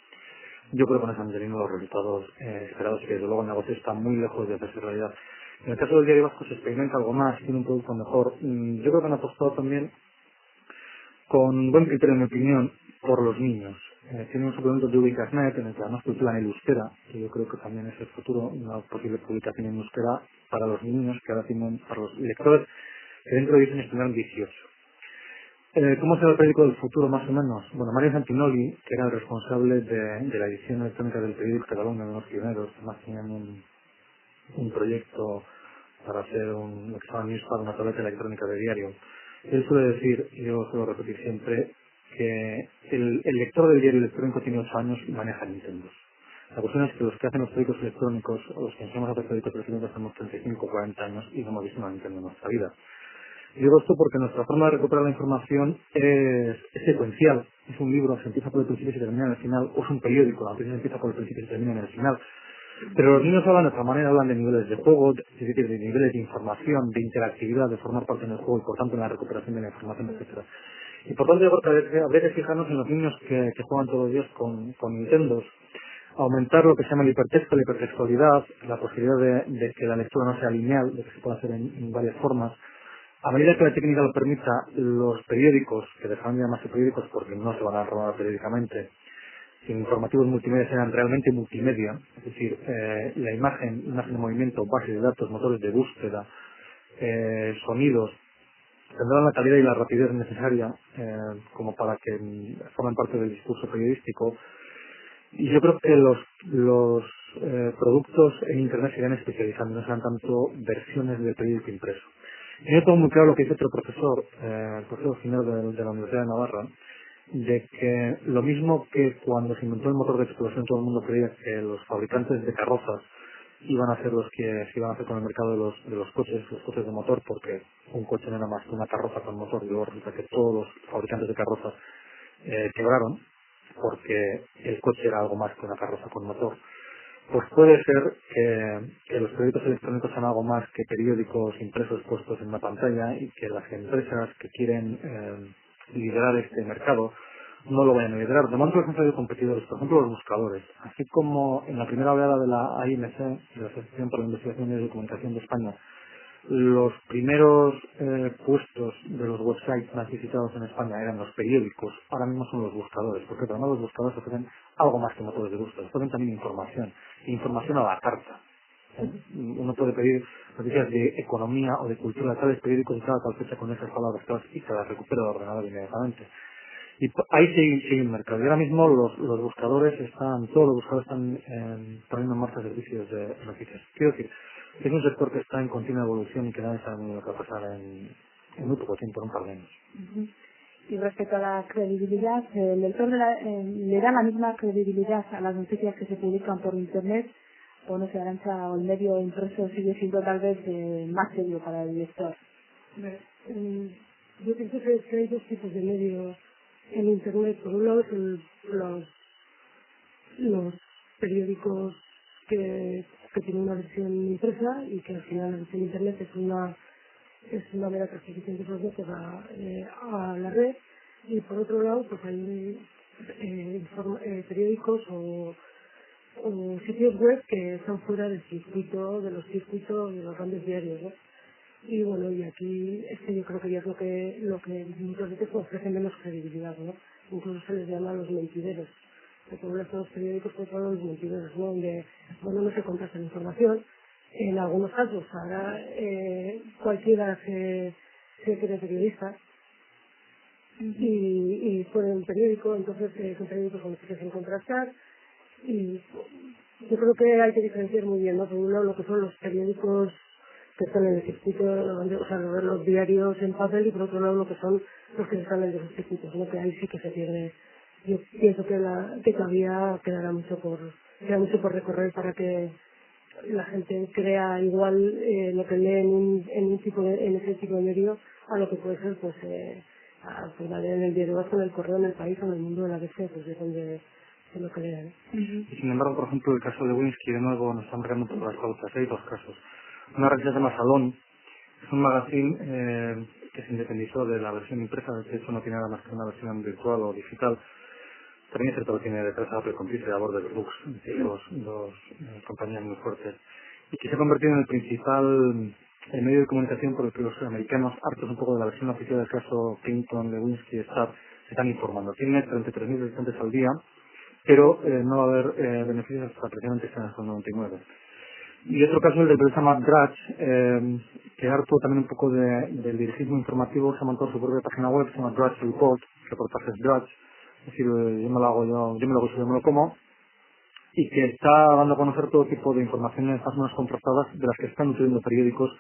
yo creo que no están teniendo los resultados esperados y que desde luego el negocio está muy lejos de hacerse realidad. En el caso del diario vasco se experimenta algo más, tiene un producto mejor. Yo creo que han apostado también con buen criterio, en mi opinión, por los niños. Tiene un suplemento de Ubicasnet en el que además cultivan el euskera, que yo creo que también es el futuro, una posible publicación en euskera para los niños, que ahora tienen, para los lectores, que dentro de 10 años tendrán 18. ¿Cómo será el periódico del futuro, más o menos? Bueno, Mario Santinoli, que era el responsable de la edición electrónica del periódico Cataluña, de los pioneros, además tenían un proyecto para hacer lo que se llama Newspad, una tableta electrónica de diario. Él suele decir, y yo suelo repetir siempre, que el lector del diario electrónico tiene 8 años y maneja Nintendo. La cuestión es que los que hacen los periódicos electrónicos, o los que enseñamos a hacer periódicos electrónicos, tenemos 35 o 40 años y no hemos visto una Nintendo en nuestra vida. Y digo esto porque nuestra forma de recuperar la información es secuencial. Es un libro, se empieza por el principio y se termina en el final, o es un periódico, la noticia empieza por el principio y se termina en el final. Pero los niños hablan de otra manera, hablan de niveles de juego, de niveles de información, de interactividad, de formar parte en el juego y por tanto en la recuperación de la información, etcétera. Y por tanto yo creo que habría que fijarnos en los niños que juegan todos los días con Nintendos, aumentar lo que se llama el hipertexto, la hipertextualidad, la posibilidad de que la lectura no sea lineal, de que se pueda hacer en varias formas. A medida que la técnica lo permita, los periódicos, que dejarán de llamarse periódicos porque no se van a robar periódicamente, informativos multimedia sean realmente multimedia, es decir, la imagen de movimiento, base de datos, motores de búsqueda, sonidos, tendrán la calidad y la rapidez necesaria como para que formen parte del discurso periodístico. Y yo creo que los productos en Internet se irán especializando, no serán tanto versiones del periódico impreso. Y yo tengo muy claro lo que dice otro profesor, el profesor final de la Universidad de Navarra, de que lo mismo que cuando se inventó el motor de explosión todo el mundo creía que los fabricantes de carrozas iban a ser los que se iban a hacer con el mercado de los coches de motor, porque un coche no era más que una carroza con motor, y luego resulta que todos los fabricantes de carrozas quebraron porque el coche era algo más que una carroza con motor. Pues puede ser que los periódicos electrónicos sean algo más que periódicos impresos puestos en una pantalla y que las empresas que quieren liderar este mercado no lo vayan a liderar. De momento han salido competidores, por ejemplo los buscadores. Así como en la primera oleada de la AIMC, de la Asociación para la Investigación y Documentación de España, los primeros puestos de los websites más visitados en España eran los periódicos, ahora mismo son los buscadores, porque además los buscadores ofrecen algo más que motores de búsqueda, ofrecen también información a la carta. Uno puede pedir noticias de economía o de cultura, tales periódicos y tal fecha con esas palabras claves y se las recupera el ordenador inmediatamente. Y ahí sigue un mercado. Y ahora mismo los buscadores todos los buscadores están poniendo en marcha servicios de noticias. Quiero decir, es un sector que está en continua evolución y que nadie sabe lo que va a pasar en muy poco tiempo, en un par de años. Ujú. Y respecto a la credibilidad, ¿el lector le da la misma credibilidad a las noticias que se publican por Internet? O no sé, Arantxa, o el medio impreso sigue siendo tal vez más serio para el lector. Yo pienso que hay dos tipos de medios en Internet. Por un lado, los periódicos que tienen una versión impresa y que al final la versión Internet es una mera transcripción de procesos que va a la red. Y por otro lado, pues hay periódicos o sitios web que están fuera del circuito, de los circuitos de los grandes diarios, ¿no? Y bueno, y aquí yo creo que ya es lo que muchas veces ofrece menos credibilidad, ¿no? Incluso se les llama los mentideros. Se ponen los periódicos que son los mentideros, ¿no? Donde, bueno, no se contrasta la información. En algunos casos, ahora cualquiera se cree periodista y ponen un periódico, entonces son periódicos con los que se hacen contrastar. Y yo creo que hay que diferenciar muy bien, ¿no? Por un lado lo que son los periódicos que están en el circuito, o sea, los diarios en papel, y por otro lado lo que son los que están en los circuitos, ¿no? Que ahí sí que se pierde. Yo pienso que todavía queda mucho por recorrer para que la gente crea igual lo que lee en ese tipo de medio a lo que puede ser pues al final en el diario vasco, en el correo, en el país o en el mundo de la DC, pues depende de lo que lean. Y sin embargo, por ejemplo, el caso de Winsky, de nuevo, nos están marcando por las pautas. Hay dos casos. Una red que se llama Salón, es un magazine que se independizó de la versión impresa, de hecho no tiene nada más que una versión virtual o digital. También es cierto que tiene detrás a Apple Computer y a Border Books, dos compañías muy fuertes, y que se ha convertido en el principal medio de comunicación por el que los americanos, hartos un poco de la versión oficial del caso Clinton, Lewinsky y Starr, se están informando. Tiene 33.000 visitantes al día, pero no va a haber beneficios hasta precisamente hasta el 99. Y otro caso es el del periodista Matt Drudge, que harto también un poco del dirigismo informativo, se ha montado su propia página web, se llama Drudge Report, reportajes Drudge, es decir, yo me lo hago, yo me lo como, y que está dando a conocer todo tipo de informaciones más o menos contrastadas de las que están nutriendo periódicos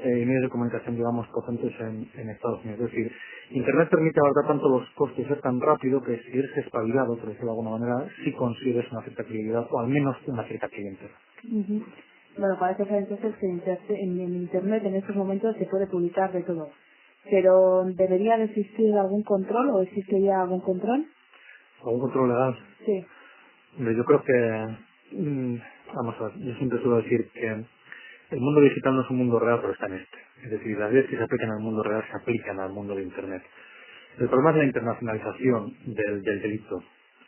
y medios de comunicación, digamos, potentes en Estados Unidos. Es decir, Internet permite abarcar tanto los costos y ser tan rápido que si eres espabilado, por decirlo de alguna manera, sí consigues una cierta credibilidad o al menos una cierta clientela. Uh-huh. Bueno, parece que entonces que en Internet en estos momentos se puede publicar de todo. Pero ¿debería de existir algún control o existe ya algún control? ¿Algún control legal? Sí. Hombre, yo creo que, vamos a ver, yo siempre suelo decir que el mundo digital no es un mundo real, pero está en este. Es decir, las leyes que se aplican al mundo real se aplican al mundo de Internet. El problema es la internacionalización del delito.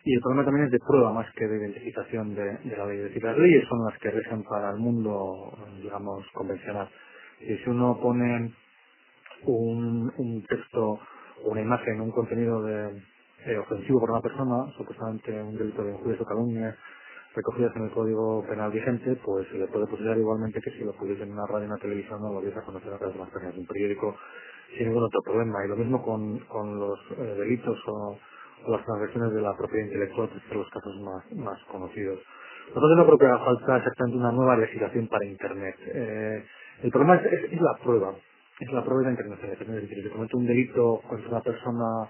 Y el problema también es de prueba más que de identificación de la ley. Es decir, las leyes son las que rigen para el mundo, digamos, convencional. Y si uno pone un texto o una imagen, un contenido ofensivo para una persona, supuestamente un delito de injurias o calumnias recogidas en el Código Penal vigente, pues se le puede procesar igualmente que si lo pudiese en una radio, en una televisión, o lo diese a conocer a través de las páginas de un periódico sin ningún otro problema. Y lo mismo con los delitos o las transgresiones de la propiedad intelectual, que son los casos más conocidos. Entonces no creo que haga falta exactamente una nueva legislación para Internet. El problema es la prueba. Es la prueba de la internacionalización. Es decir, si comete un delito contra una persona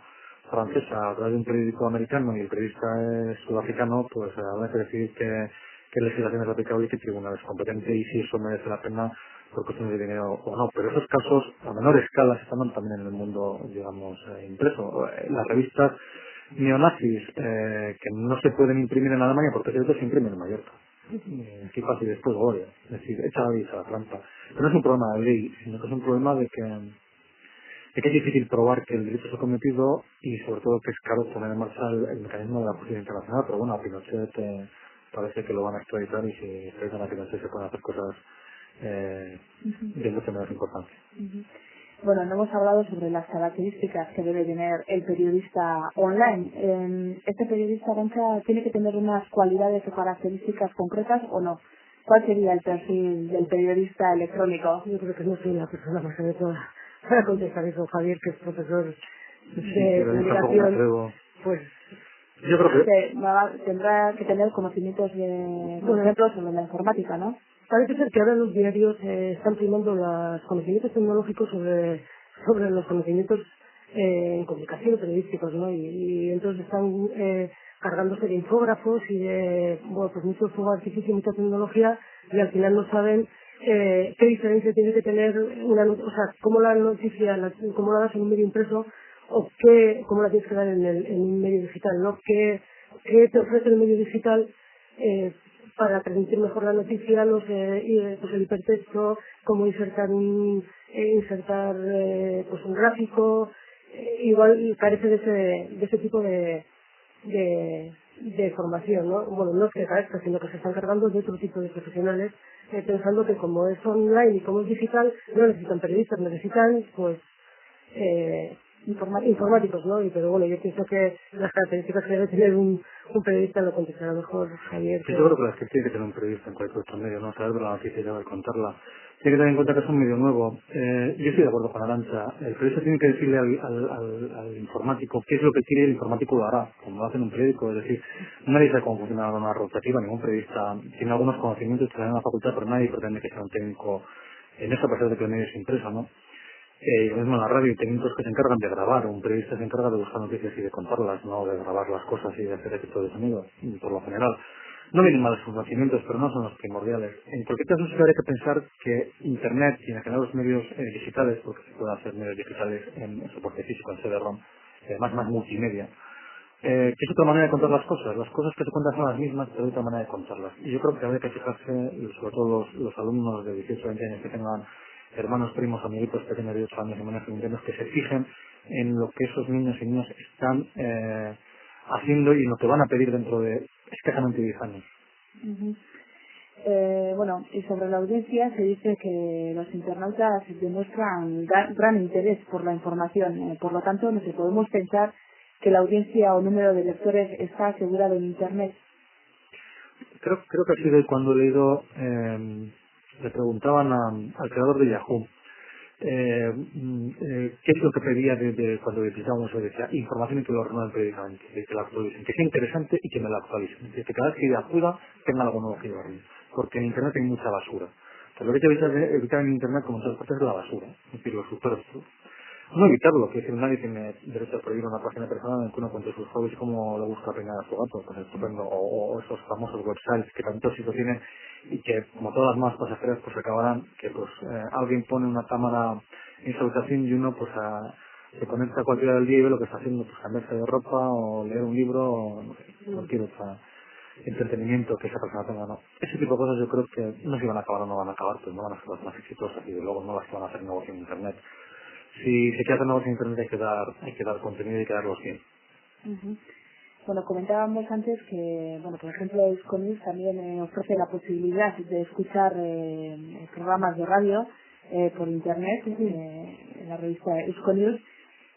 francesa a través de un periódico americano y el periodista es sudafricano, pues habrá que decidir qué legislación es aplicable y qué tribunal es competente y si eso merece la pena por cuestiones de dinero o no. Pero esos casos a menor escala se están dando también en el mundo, digamos, impreso. Las revistas neonazis que no se pueden imprimir en Alemania porque cierto se imprimen en Mallorca. Qué fácil después Goya, es decir, echa la trampa. Pero no es un problema de ley, sino que es un problema de que Es que es difícil probar que el delito se ha cometido y sobre todo que es caro poner en marcha el mecanismo de la justicia internacional, pero bueno, a Pinochet parece que lo van a extraditar y si extraditan a Pinochet se pueden hacer cosas de mucha menos importancia. Bueno, no hemos hablado sobre las características que debe tener el periodista online. ¿Este periodista, Arantxa, tiene que tener unas cualidades o características concretas o no? ¿Cuál sería el perfil del periodista electrónico? Yo creo que no soy la persona más adecuada para contestar eso, Javier, que es profesor Sí, de pero yo tampoco me comunicación. atrevo. Pues Yo creo que Tendrá que tener conocimientos por ejemplo, sobre la informática, ¿no? parece ser que ahora los diarios están primando los conocimientos tecnológicos sobre los conocimientos en comunicación periodísticos, ¿no? Y entonces están cargándose de infógrafos y de, bueno, pues mucho fuego de artificio y mucha tecnología, y al final no saben qué diferencia tiene que tener o sea, cómo la noticia, cómo la das en un medio impreso o cómo la tienes que dar en un medio digital, ¿no? ¿Qué te ofrece el medio digital para transmitir mejor la noticia, pues el hipertexto, cómo insertar un gráfico, igual carece de ese tipo de formación, ¿no? Bueno, no es que carezca, sino que se están cargando de otro tipo de profesionales, pensando que como es online y como es digital, no necesitan periodistas, necesitan, pues, informáticos, ¿no? Pero bueno, yo pienso que las características que debe tener un periodista lo contestará mejor Javier. Sí, yo creo que las que tiene que tener un periodista en cualquier otro medio, no saber de la noticia y saber contarla. Tiene que tener en cuenta que es un medio nuevo. Yo estoy de acuerdo con Arantxa. El periodista tiene que decirle al informático qué es lo que quiere y el informático lo hará, como lo hace en un periódico. Es decir, nadie sabe cómo funciona una rotativa, ningún periodista tiene algunos conocimientos que le dan en la facultad, pero nadie pretende que sea un técnico en eso, a pesar de que el medio es impreso, ¿no? Lo mismo en la radio, hay técnicos que se encargan de grabar, un periodista se encarga de buscar noticias y de contarlas, no de grabar las cosas y de hacer efectos de sonido, por lo general. No vienen malos conocimientos, pero no son los primordiales. En cualquier caso, sí habría que pensar que Internet y en general los medios digitales, porque se pueden hacer medios digitales en soporte físico, en CD-ROM, además más multimedia, que es otra manera de contar las cosas. Las cosas que se cuentan son las mismas, pero hay otra manera de contarlas. Y yo creo que habría que fijarse, y sobre todo los alumnos de 18 o 20 años que tengan hermanos, primos, amiguitos pequeños de 8 años y menos internos, que se fijen en lo que esos niños y niñas están haciendo y en lo que van a pedir dentro de escasamente 10 años. Bueno, y sobre la audiencia se dice que los internautas demuestran gran interés por la información. Por lo tanto, no sé, podemos pensar que la audiencia o número de lectores está asegurado en Internet. Creo que ha sido cuando he leído, le preguntaban al creador de Yahoo qué es lo que pedía cuando visitábamos eso. Decía información y que lo renueven periódicamente, que la actualicen, que sea interesante y que me la actualicen, que cada vez que acuda tenga algo nuevo que llevarme, porque en Internet hay mucha basura. Pero lo que hay que evitar en Internet, como en todas partes, es la basura, es decir, los superfluos. No evitarlo, que es decir, nadie tiene derecho a prohibir una página personal en que uno cuente sus hobbies como le gusta peinar a su gato, pues estupendo, o esos famosos websites que tanto éxito tienen y que, como todas las más pasajeras, pues acabarán que pues alguien pone una cámara en su habitación y uno pues se conecta a cualquier hora del día y ve lo que está haciendo, pues cambiarse de ropa o leer un libro o no sé, cualquier otro entretenimiento que esa persona tenga, ¿no? Ese tipo de cosas yo creo que no se van a acabar o no van a acabar, pues no van a ser las más exitosas y de luego no las que van a hacer negocio en Internet. Si se quiere hacer negocio en Internet hay que dar contenido y hay que darlos bien. Bueno, comentábamos antes que, bueno, por ejemplo, Euskonews también ofrece la posibilidad de escuchar programas de radio por Internet en la revista Euskonews.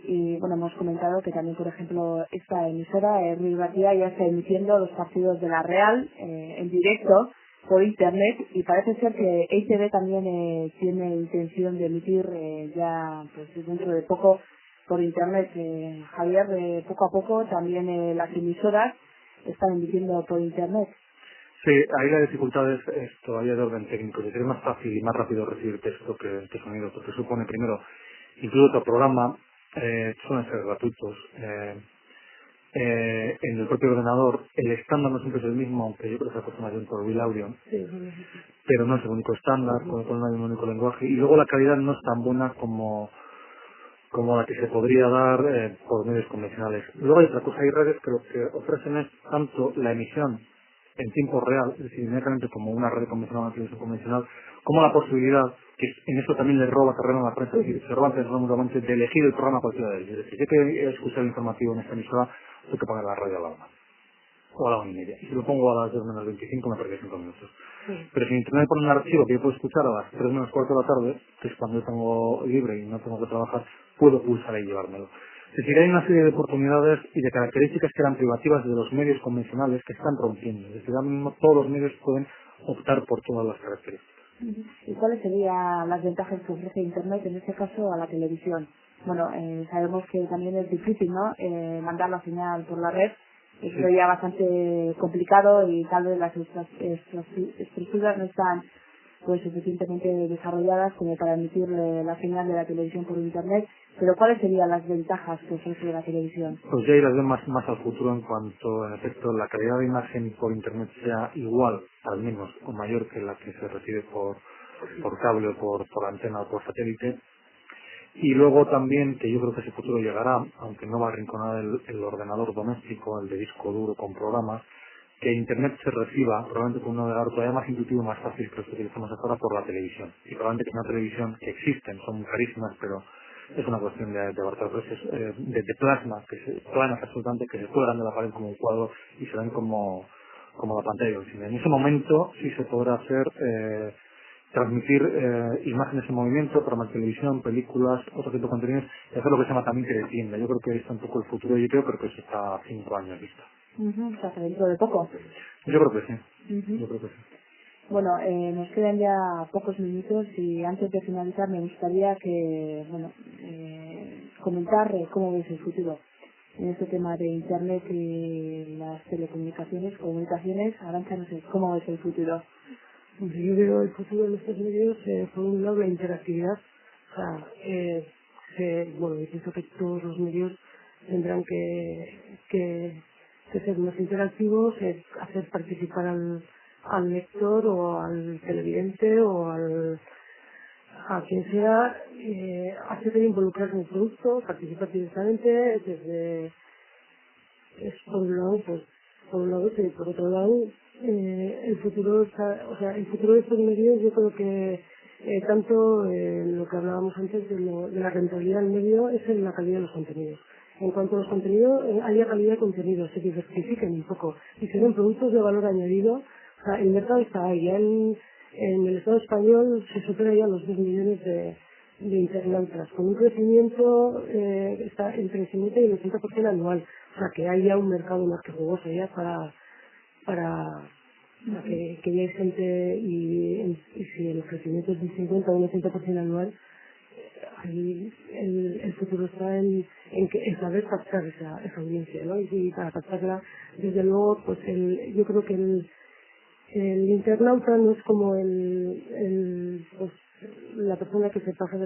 Y bueno, hemos comentado que también, por ejemplo, esta emisora, Ruiz Batía, ya está emitiendo los partidos de la Real en directo por Internet, y parece ser que EITV también tiene intención de emitir ya pues dentro de poco por Internet. Javier, poco a poco también las emisoras están emitiendo por Internet. Sí, ahí la dificultad es todavía de orden técnico. Es decir, es más fácil y más rápido recibir texto que sonido, porque supone primero, incluso otro programa, suelen ser gratuitos. En el propio ordenador, el estándar no siempre es el mismo, aunque yo creo que se aproxima bien por Will Audio, pero no es el único estándar, con lo cual no hay un único lenguaje, y luego la calidad no es tan buena como la que se podría dar por medios convencionales. Luego hay otra cosa, hay redes que lo que ofrecen es tanto la emisión en tiempo real, es decir, inmediatamente como una red convencional, una televisión convencional, como la posibilidad, que en eso también le roba terreno a la prensa, es decir, se roba terreno mutuamente de elegir el programa a cualquiera de ellos. Es decir, yo que escuchar el informativo en esta emisora, tengo que pagar la radio a la 1 o a la 1:30. Y si lo pongo a las 2 menos 25 me perdí 5 minutos. Pero si en internet pone un archivo que yo puedo escuchar a las 3 menos cuarto de la tarde, que es cuando yo tengo libre y no tengo que trabajar, puedo pulsar y llevármelo. Es decir, hay una serie de oportunidades y de características que eran privativas de los medios convencionales que están rompiendo. Es decir, ahora mismo todos los medios pueden optar por todas las características. ¿Y cuáles serían las ventajas que ofrece Internet, en este caso a la televisión? Bueno, sabemos que también es difícil, ¿no? Mandar la señal por la red. Es ya bastante complicado y tal vez las estructuras no están pues suficientemente desarrolladas como para emitir la señal de la televisión por Internet. Pero ¿cuáles serían las ventajas que ofrece la televisión? Pues ya irás veo más al futuro en cuanto, en efecto, la calidad de imagen por Internet sea igual, al menos, o mayor que la que se recibe por cable o por antena o por satélite. Y luego también, que yo creo que ese futuro llegará, aunque no va a arrinconar el ordenador doméstico, el de disco duro con programas, que Internet se reciba probablemente con un navegador todavía más intuitivo y más fácil que los que utilizamos ahora por la televisión. Y probablemente que una televisión que existen, son carísimas, pero es una cuestión de abarcar precios de plasma, que se planas absolutamente, que se cuelgan de la pared como un cuadro y se ven como la pantalla del cine. En ese momento sí se podrá hacer transmitir imágenes en movimiento, programas de televisión, películas, otro tipo de contenidos, y hacer lo que se llama también teletienda. Yo creo que ahí está un poco el futuro, yo creo que eso está a 5 años vista. O sea, que dentro de poco. Yo creo que sí. Yo creo que sí. Bueno, nos quedan ya pocos minutos y antes de finalizar me gustaría que, comentar cómo ves el futuro en este tema de Internet y las comunicaciones. Arantxa, no sé, ¿cómo ves el futuro? Pues yo veo el futuro de estos medios, por un lado, la interactividad. O sea, yo pienso que todos los medios tendrán que ser más interactivos, hacer participar al lector o al televidente o a quien sea, hacer involucrarse en el producto, participar directamente, es por un lado, y por otro lado, el futuro de estos medios, yo creo que tanto lo que hablábamos antes de la rentabilidad del medio es en la calidad de los contenidos. En cuanto a los contenidos, haya calidad de contenidos, se diversifiquen un poco y se den productos de valor añadido. O sea, el mercado está ahí. Ya en el Estado español se supera ya los 2 millones de internautas, con un crecimiento, está el crecimiento del 80% anual. O sea, que hay ya un mercado más que jugoso ya para que ya hay gente y si el crecimiento es del 50 o un 80% anual, ahí el futuro está en saber captar esa audiencia, ¿no? Y para captarla, desde luego, pues yo creo que el internauta no es como la persona que se sienta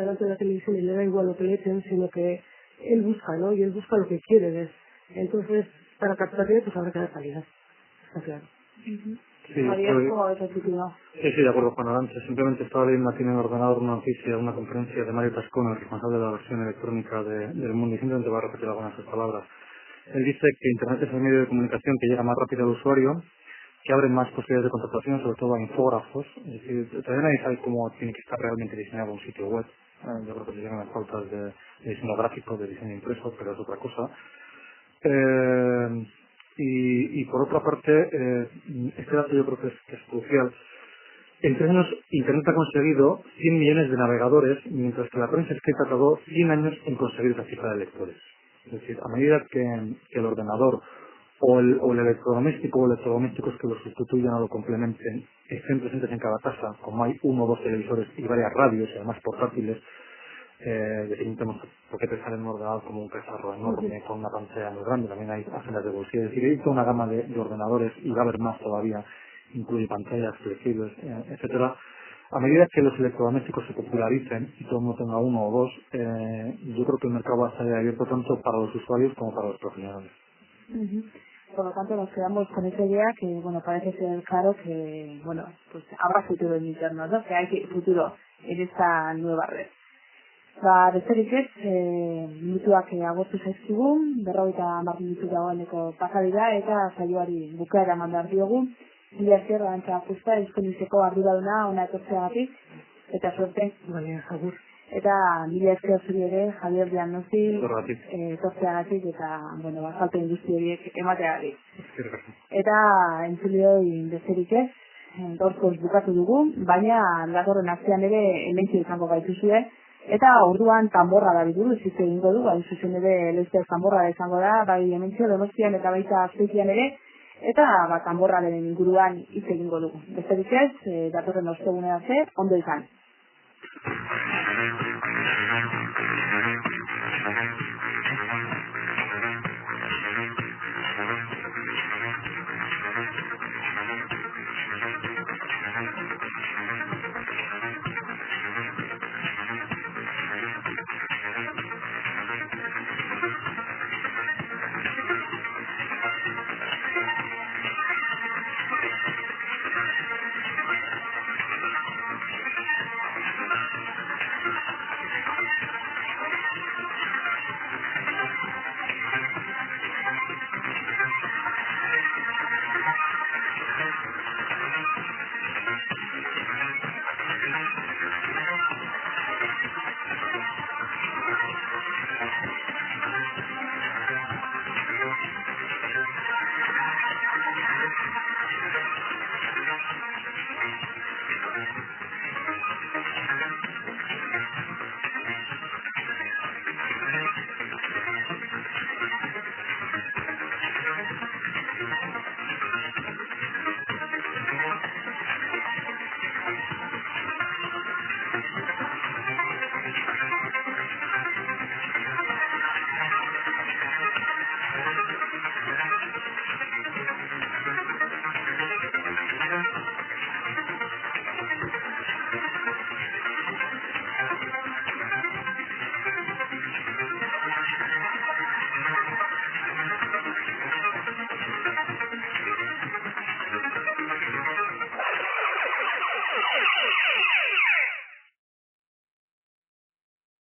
delante de la televisión y le da igual lo que le echen, sino que él busca, ¿no? Y él busca lo que quiere ver. Entonces, para captarle, pues habrá que dar calidad. Está claro. Sí, Javier, ¿cómo ves el futuro? Sí, de acuerdo con Arantxa. Simplemente estaba leyendo aquí en el ordenador una noticia, una conferencia de Mario Tascón, el responsable de la versión electrónica del mundo, y simplemente va a repetir algunas de sus palabras. Él dice que Internet es el medio de comunicación que llega más rápido al usuario, que abre más posibilidades de contratación, sobre todo a infógrafos. Es decir, todavía nadie sabe cómo tiene que estar realmente diseñado un sitio web. Yo creo que se llegan las faltas de diseño gráfico, de diseño impreso, pero es otra cosa. Y por otra parte, este dato yo creo que es crucial. En 3 años, Internet ha conseguido 100 millones de navegadores, mientras que la prensa escrita tardó 100 años en conseguir esa cifra de lectores. Es decir, a medida que el ordenador o el electrodoméstico o electrodomésticos que lo sustituyan o lo complementen estén presentes en cada casa, como hay 1 o 2 televisores y varias radios, y además portátiles, definitivamente porque te sale en un ordenador como un cacharro enorme con una pantalla muy grande, también hay agendas de bolsillo, es decir, hay toda una gama de ordenadores y va a haber más todavía, incluye pantallas flexibles, etcétera. A medida que los electrodomésticos se popularicen y todo el mundo tenga 1 o 2, yo creo que el mercado va a estar abierto tanto para los usuarios como para los profesionales. Por lo tanto, nos quedamos con esa idea que, parece ser claro que, pues habrá futuro en Internet, ¿no? Que hay futuro en esta nueva red. Besterik ez, minutuak agortu zaizkigu, 50 minutu dagoeneko pasadira eta saioari bukaera eman behar diogu. Mila esker, Arantxa Justa, Euskonizeko arduraduna ona etortzeagatik, eta suerte. Bale, agur. Eta mila esker zuri ere, Javier Diagnosi, etortzeagatik, eta, salto industri horiek emateagatik. Eta entzulioi besterik ez, gaurkoz bukatu dugu, baina datorren astean ere hementxe izango gaituzue, eta orduan tanborra da bidu, ez egingo du, bai zuzen ere leizteaz tanborra izango da, bai hementxe, Donostian eta baita Azpeitian ere, eta tanborraren inguruan hitz egingo dugu. Besterik ez, datorren ostegunera arte, ondo izan.